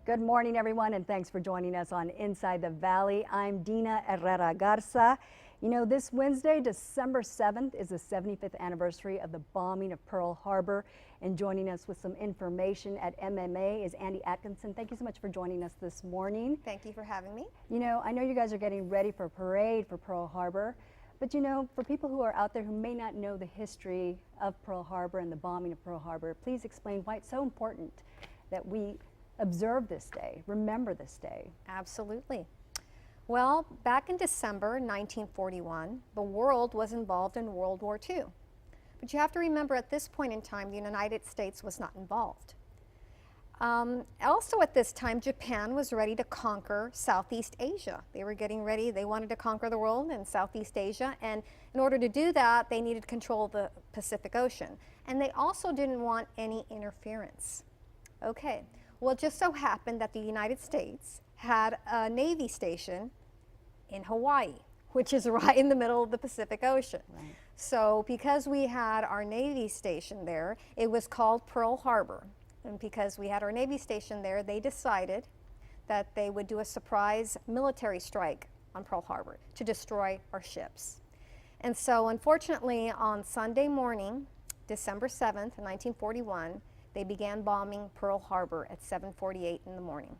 Good morning, everyone, and thanks for joining us on Inside the Valley. I'm Dina Herrera Garza. You know, this Wednesday, December 7th, is the 75th anniversary of the bombing of Pearl Harbor. And joining us with some information at MMA is Andy Atkinson. Thank you so much for joining us this morning. Thank you for having me. You know, I know you guys are getting ready for a parade for Pearl Harbor. But you know, for people who are out there who may not know the history of Pearl Harbor and the bombing of Pearl Harbor, please explain why it's so important that we observe this day, remember this day. Absolutely. Well, back in December 1941, the world was involved in World War II. But you have to remember at this point in time, the United States was not involved. Also at this time, Japan was ready to conquer Southeast Asia. They were getting ready, they wanted to conquer the world in Southeast Asia, and in order to do that, they needed control of the Pacific Ocean. And they also didn't want any interference. Okay. Well, it just so happened that the United States had a Navy station in Hawaii, which is right in the middle of the Pacific Ocean. Right. So because we had our Navy station there, it was called Pearl Harbor. And because we had our Navy station there, they decided that they would do a surprise military strike on Pearl Harbor to destroy our ships. And so unfortunately, on Sunday morning, December 7th, 1941, they began bombing Pearl Harbor at 7:48 in the morning.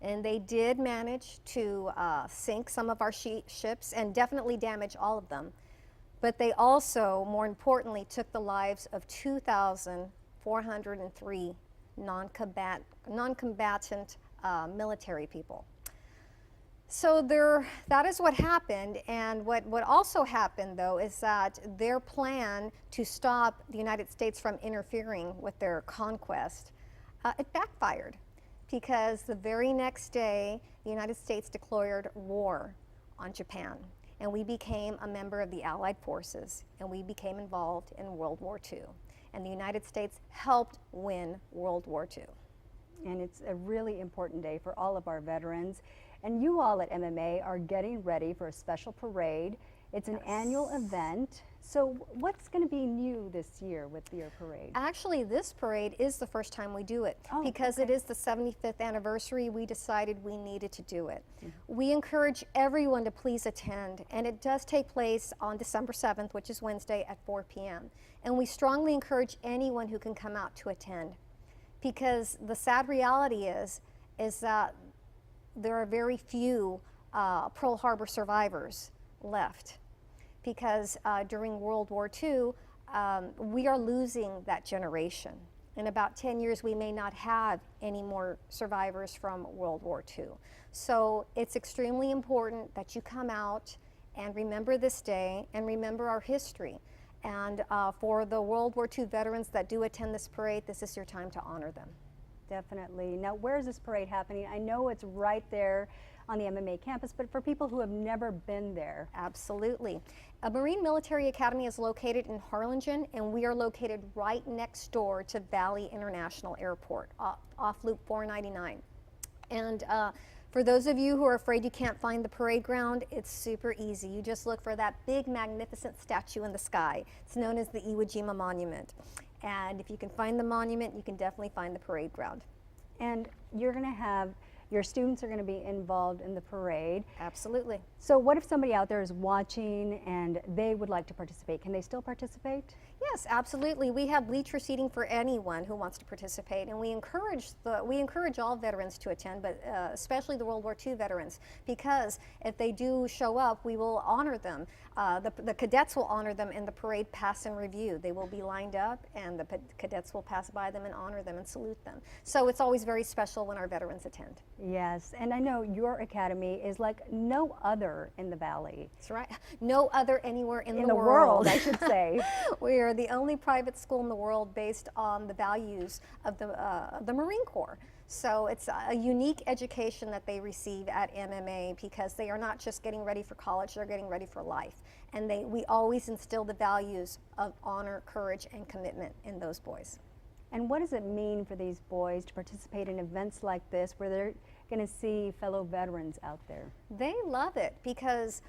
And they did manage to sink some of our ships and definitely damage all of them. But they also, more importantly, took the lives of 2,403 non-combatant military people. So that is what happened, and what also happened, though, is that their plan to stop the United States from interfering with their conquest, it backfired, because the very next day, the United States declared war on Japan, and we became a member of the Allied forces, and we became involved in World War II, and the United States helped win World War II. And it's a really important day for all of our veterans. And you all at MMA are getting ready for a special parade. It's an annual event. So what's going to be new this year with your parade? Actually, this parade is the first time we do it. Because it is the 75th anniversary, we decided we needed to do it. We encourage everyone to please attend, and it does take place on December 7th, which is Wednesday at 4 p.m. And we strongly encourage anyone who can come out to attend, because the sad reality is that there are very few Pearl Harbor survivors left, because during World War II, we are losing that generation. In about 10 years, we may not have any more survivors from World War II. So it's extremely important that you come out and remember this day and remember our history. And for the World War II veterans that do attend this parade, this is your time to honor them. Definitely. Now, where is this parade happening? I know it's right there on the MMA campus, but for people who have never been there. Absolutely. A Marine Military Academy is located in Harlingen, and we are located right next door to Valley International Airport, off Loop 499. And for those of you who are afraid you can't find the parade ground, it's super easy. You just look for that big, magnificent statue in the sky. It's known as the Iwo Jima Monument. And if you can find the monument, you can definitely find the parade ground. And you're going to have, your students are going to be involved in the parade. Absolutely. So what if somebody out there is watching and they would like to participate? Can they still participate? Yes, absolutely. We have bleacher seating for anyone who wants to participate, and we encourage all veterans to attend, but especially the World War II veterans, because if they do show up, we will honor them. The cadets will honor them in the parade pass and review. They will be lined up, and the cadets will pass by them and honor them and salute them. So it's always very special when our veterans attend. Yes, and I know your academy is like no other in the Valley. That's right. No other anywhere in the world, world. I should say. We are the only private school in the world based on the values of the Marine Corps. So it's a unique education that they receive at MMA, because they are not just getting ready for college, they're getting ready for life. And we always instill the values of honor, courage, and commitment in those boys. And what does it mean for these boys to participate in events like this where they're going to see fellow veterans out there? They love it, because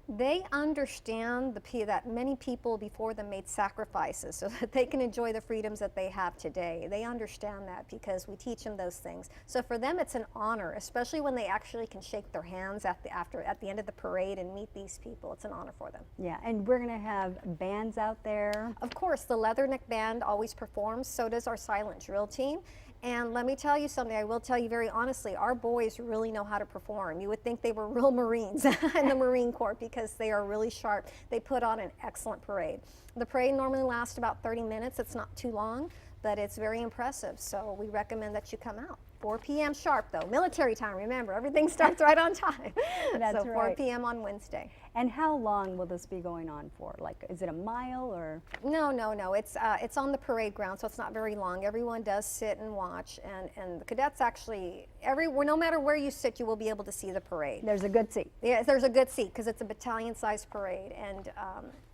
They understand that many people before them made sacrifices so that they can enjoy the freedoms that they have today. They understand that because we teach them those things. So for them, it's an honor, especially when they actually can shake their hands at the end of the parade and meet these people. It's an honor for them. Yeah, and we're going to have bands out there. Of course, the Leatherneck Band always performs. So does our silent drill team. And let me tell you something, I will tell you very honestly, our boys really know how to perform. You would think they were real Marines in the Marine Corps because they are really sharp. They put on an excellent parade. The parade normally lasts about 30 minutes. It's not too long, but it's very impressive. So we recommend that you come out. 4 p.m. sharp though, military time, remember, everything starts right on time. That's so 4 right. p.m. on Wednesday. And how long will this be going on for? Like, is it a mile or? No. It's on the parade ground, so it's not very long. Everyone does sit and watch, and the cadets actually, no matter where you sit, you will be able to see the parade. There's a good seat. Yeah, there's a good seat because it's a battalion-sized parade, and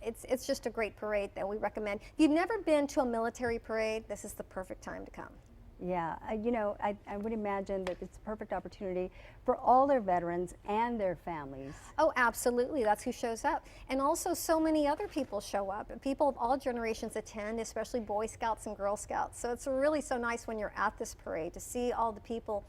it's just a great parade that we recommend. If you've never been to a military parade, this is the perfect time to come. Yeah, you know, I would imagine that it's a perfect opportunity for all their veterans and their families. Oh, absolutely. That's who shows up. And also so many other people show up. And people of all generations attend, especially Boy Scouts and Girl Scouts. So it's really so nice when you're at this parade to see all the people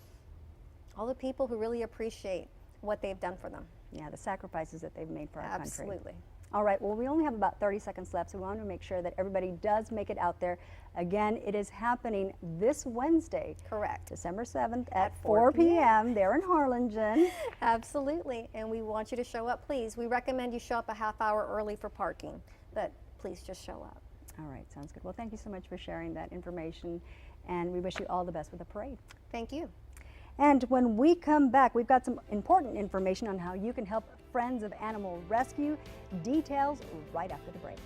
who really appreciate what they've done for them. Yeah, the sacrifices that they've made for our country. Absolutely. All right, well, we only have about 30 seconds left, so we want to make sure that everybody does make it out there. Again, it is happening this Wednesday. Correct. December 7th at 4 p.m. there in Harlingen. Absolutely, and we want you to show up, please. We recommend you show up a half hour early for parking, but please just show up. All right, sounds good. Well, thank you so much for sharing that information, and we wish you all the best with the parade. Thank you. And when we come back, we've got some important information on how you can help Friends of Animal Rescue. Details right after the break.